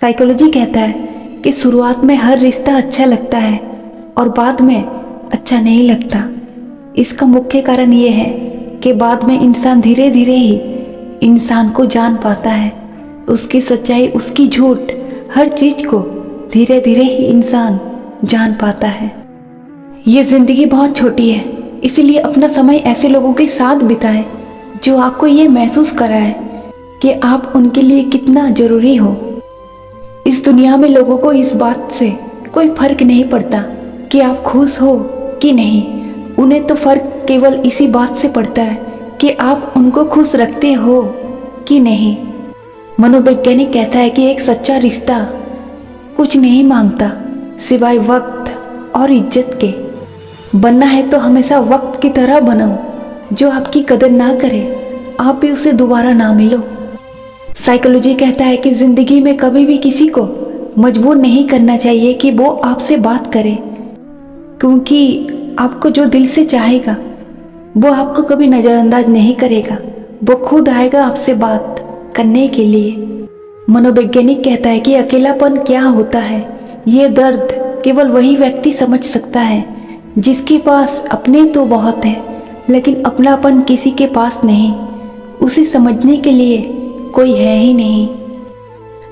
Psychology कहता है कि शुरुआत में हर रिश्ता अच्छा लगता है और बाद में अच्छा नहीं लगता। इसका मुख्य कारण ये है कि बाद में इंसान धीरे धीरे ही इंसान को जान पाता है, उसकी सच्चाई, उसकी झूठ, हर चीज़ को धीरे धीरे ही इंसान जान पाता है। ये ज़िंदगी बहुत छोटी है, इसीलिए अपना समय ऐसे लोगों के साथ बिताएं जो आपको ये महसूस कराए कि आप उनके लिए कितना ज़रूरी हो। इस दुनिया में लोगों को इस बात से कोई फर्क नहीं पड़ता कि आप खुश हो कि नहीं, उन्हें तो फर्क केवल इसी बात से पड़ता है कि आप उनको खुश रखते हो कि नहीं। मनोवैज्ञानिक कहता है कि एक सच्चा रिश्ता कुछ नहीं मांगता सिवाय वक्त और इज्जत के। बनना है तो हमेशा वक्त की तरह बनो, जो आपकी कदर ना करे आप भी उसे दोबारा ना मिलो। साइकोलॉजी कहता है कि ज़िंदगी में कभी भी किसी को मजबूर नहीं करना चाहिए कि वो आपसे बात करे, क्योंकि आपको जो दिल से चाहेगा वो आपको कभी नज़रअंदाज नहीं करेगा, वो खुद आएगा आपसे बात करने के लिए। मनोवैज्ञानिक कहता है कि अकेलापन क्या होता है, ये दर्द केवल वही व्यक्ति समझ सकता है जिसके पास अपने तो बहुत है लेकिन अपनापन किसी के पास नहीं, उसे समझने के लिए कोई है ही नहीं।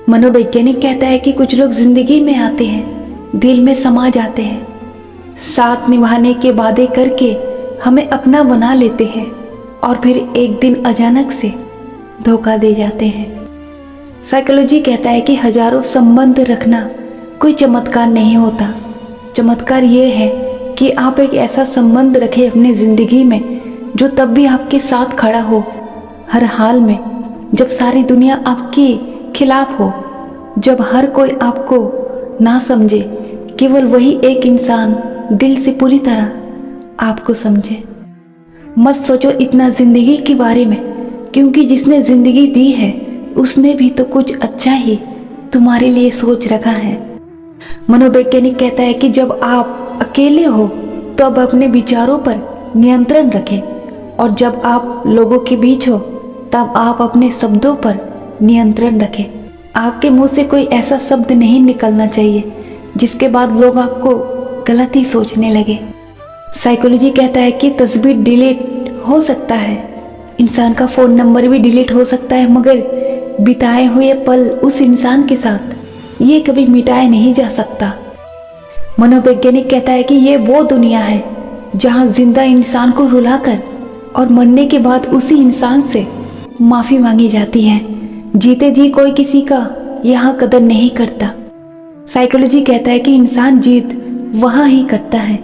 मनोवैज्ञानिक कहता है कि कुछ लोग जिंदगी में आते हैं, दिल में समा जाते हैं, साथ निभाने के वादे करके हमें अपना बना लेते हैं और फिर एक दिन अचानक से धोखा दे जाते हैं। साइकोलॉजी कहता है कि हजारों संबंध रखना कोई चमत्कार नहीं होता। चमत्कार ये है कि आप एक ऐसा संबंध रखें अपनी ज़िंदगी में जो तब भी आपके साथ खड़ा हो, हर हाल में, जब सारी दुनिया आपके खिलाफ हो, जब हर कोई आपको ना समझे, केवल वही एक इंसान दिल से पूरी तरह आपको समझे। मत सोचो इतना ज़िंदगी के बारे में, क्योंकि जिसने ज़िंदगी दी है उसने भी तो कुछ अच्छा ही तुम्हारे लिए सोच रखा है। मनोवैज्ञानिक कहता है कि जब आप अकेले हो तो अब अपने विचारों पर नियंत्रण रखें, और जब आप लोगों के बीच हो तब आप अपने शब्दों पर नियंत्रण रखें। आपके मुंह से कोई ऐसा शब्द नहीं निकलना चाहिए जिसके बाद लोग आपको गलत ही सोचने लगे। साइकोलॉजी कहता है कि तस्वीर डिलीट हो सकता है, इंसान का फ़ोन नंबर भी डिलीट हो सकता है, मगर बिताए हुए पल उस इंसान के साथ ये कभी मिटाया नहीं जा सकता। मनोवैज्ञानिक कहता है कि ये वो दुनिया है जहाँ जिंदा इंसान को रुलाकर और मरने के बाद उसी इंसान से माफ़ी मांगी जाती है। जीते जी कोई किसी का यहाँ कदर नहीं करता। साइकोलॉजी कहता है कि इंसान जीत वहाँ ही करता है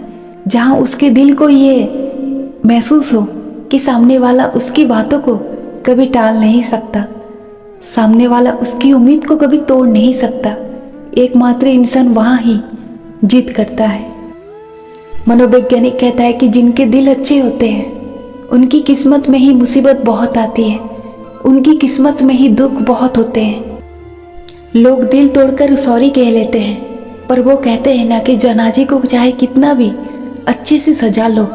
जहाँ उसके दिल को ये महसूस हो कि सामने वाला उसकी बातों को कभी टाल नहीं सकता, सामने वाला उसकी उम्मीद को कभी तोड़ नहीं सकता। एकमात्र इंसान वहाँ ही जीत करता है। मनोवैज्ञानिक कहता है कि जिनके दिल अच्छे होते हैं उनकी किस्मत में ही मुसीबत बहुत आती है, उनकी किस्मत में ही दुख बहुत होते हैं। लोग दिल तोड़कर सॉरी कह लेते हैं, पर वो कहते हैं ना कि जनाजे को चाहे कितना भी अच्छे से सजा लो,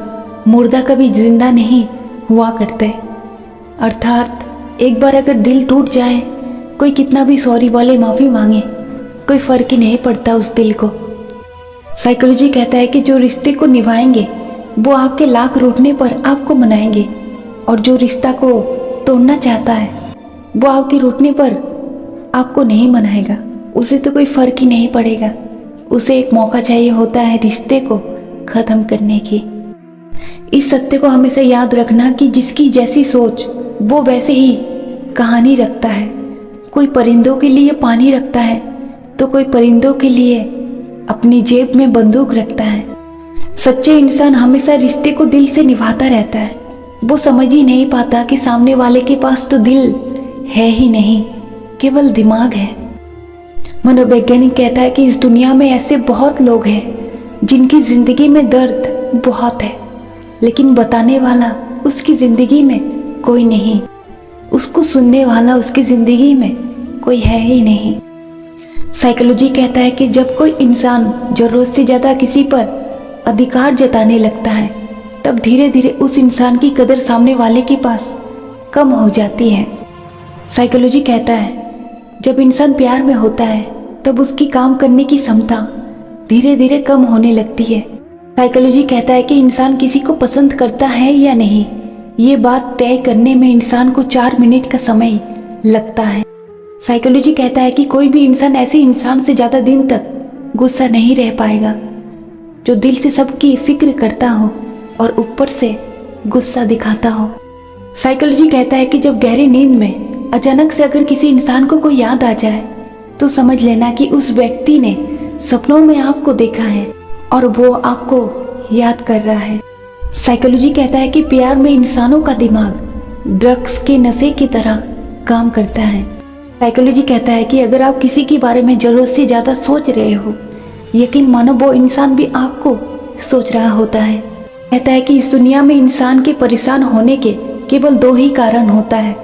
मुर्दा कभी जिंदा नहीं हुआ करते। अर्थात एक बार अगर दिल टूट जाए, कोई कितना भी सॉरी वाले माफ़ी मांगे, कोई फ़र्क ही नहीं पड़ता उस दिल को। साइकोलॉजी कहता है कि जो रिश्ते को निभाएंगे वो आपके लाख रूठने पर आपको मनाएंगे, और जो रिश्ता को तोड़ना चाहता है वो आपके रूठने पर आपको नहीं मनाएगा। उसे तो कोई फ़र्क ही नहीं पड़ेगा, उसे एक मौका चाहिए होता है रिश्ते को ख़त्म करने की। इस सत्य को हमेशा याद रखना कि जिसकी जैसी सोच वो वैसे ही कहानी रखता है। कोई परिंदों के लिए पानी रखता है तो कोई परिंदों के लिए अपनी जेब में बंदूक रखता है। सच्चे इंसान हमेशा रिश्ते को दिल से निभाता रहता है। वो समझ ही नहीं पाता कि सामने वाले के पास तो दिल है ही नहीं, केवल दिमाग है। मनोवैज्ञानिक कहता है कि इस दुनिया में ऐसे बहुत लोग हैं जिनकी ज़िंदगी में दर्द बहुत है, लेकिन बताने वाला उसकी ज़िंदगी में कोई नहीं, उसको सुनने वाला उसकी ज़िंदगी में कोई है ही नहीं। साइकोलॉजी कहता है कि जब कोई इंसान ज़रूरत से ज़्यादा किसी पर अधिकार जताने लगता है तब धीरे धीरे उस इंसान की कदर सामने वाले के पास कम हो जाती है। साइकोलॉजी कहता है जब इंसान प्यार में होता है तब उसकी काम करने की क्षमता धीरे धीरे कम होने लगती है। साइकोलॉजी कहता है कि इंसान किसी को पसंद करता है या नहीं, ये बात तय करने में इंसान को 4 मिनट का समय लगता है। साइकोलॉजी कहता है कि कोई भी इंसान ऐसे इंसान से ज़्यादा दिन तक गुस्सा नहीं रह पाएगा जो दिल से सबकी फिक्र करता हो और ऊपर से गुस्सा दिखाता हो। साइकोलॉजी कहता है कि जब गहरी नींद में अचानक से अगर किसी इंसान को कोई याद आ जाए तो समझ लेना कि उस व्यक्ति ने सपनों में आपको देखा है और वो आपको याद कर रहा है। साइकोलॉजी कहता है कि प्यार में इंसानों का दिमाग ड्रग्स के नशे की तरह काम करता है। साइकोलॉजी कहता है कि अगर आप किसी के बारे में जरूरत से ज़्यादा सोच रहे हो, यकीन मानो वो इंसान भी आपको सोच रहा होता है। कहता है कि इस दुनिया में इंसान के परेशान होने के केवल 2 ही कारण होता है,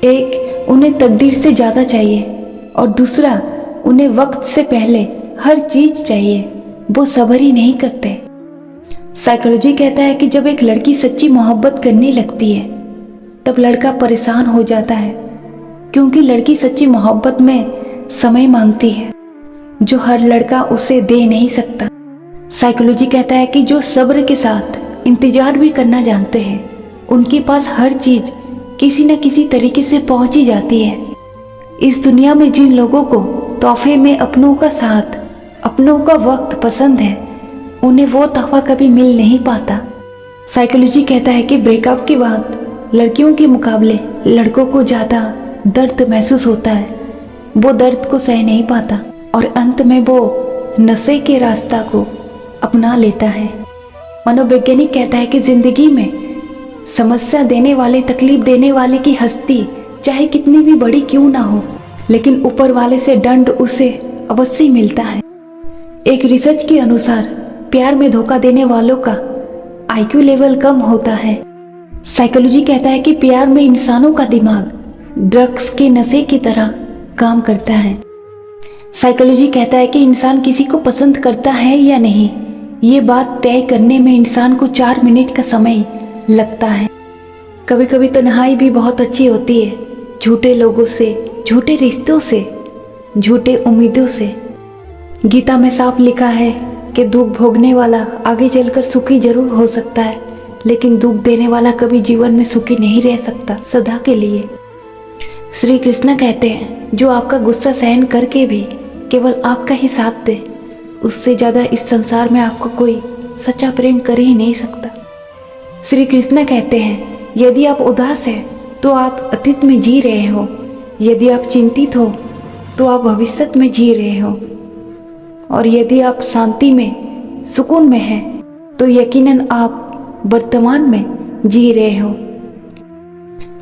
एक उन्हें तकदीर से ज़्यादा चाहिए और दूसरा उन्हें वक्त से पहले हर चीज़ चाहिए, वो सब्र ही नहीं करते। साइकोलॉजी कहता है कि जब एक लड़की सच्ची मोहब्बत करने लगती है तब लड़का परेशान हो जाता है, क्योंकि लड़की सच्ची मोहब्बत में समय मांगती है जो हर लड़का उसे दे नहीं सकता। साइकोलॉजी कहता है कि जो सब्र के साथ इंतजार भी करना जानते हैं उनके पास हर चीज किसी न किसी तरीके से पहुंची जाती है। इस दुनिया में जिन लोगों को तोहफे में अपनों का साथ, अपनों का वक्त पसंद है, उन्हें वो तोहफा कभी मिल नहीं पाता। साइकोलॉजी कहता है कि ब्रेकअप के बाद लड़कियों के मुकाबले लड़कों को ज़्यादा दर्द महसूस होता है, वो दर्द को सह नहीं पाता और अंत में वो नशे के रास्ता को अपना लेता है। मनोवैज्ञानिक कहता है कि जिंदगी में समस्या देने वाले, तकलीफ देने वाले की हस्ती चाहे कितनी भी बड़ी क्यों ना हो, लेकिन ऊपर वाले से दंड उसे अवश्य मिलता है। एक रिसर्च के अनुसार प्यार में धोखा देने वालों का IQ लेवल कम होता है। साइकोलॉजी कहता है कि प्यार में इंसानों का दिमाग ड्रग्स के नशे की तरह काम करता है। साइकोलॉजी कहता है कि इंसान किसी को पसंद करता है या नहीं, ये बात तय करने में इंसान को 4 मिनट का समय लगता है। कभी कभी तन्हाई भी बहुत अच्छी होती है, झूठे लोगों से, झूठे रिश्तों से, झूठे उम्मीदों से। गीता में साफ लिखा है कि दुख भोगने वाला आगे चलकर सुखी जरूर हो सकता है, लेकिन दुख देने वाला कभी जीवन में सुखी नहीं रह सकता सदा के लिए। श्री कृष्ण कहते हैं जो आपका गुस्सा सहन करके भी केवल आपका ही साथ दे, उससे ज़्यादा इस संसार में आपको कोई सच्चा प्रेम कर ही नहीं सकता। श्री कृष्ण कहते हैं यदि आप उदास हैं तो आप अतीत में जी रहे हो, यदि आप चिंतित हो तो आप भविष्य में जी रहे हो, और यदि आप शांति में, सुकून में हैं तो यकीनन आप वर्तमान में जी रहे हो।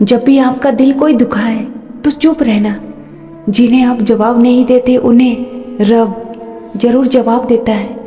जब भी आपका दिल कोई दुखाए तो चुप रहना, जिन्हें आप जवाब नहीं देते उन्हें रब जरूर जवाब देता है।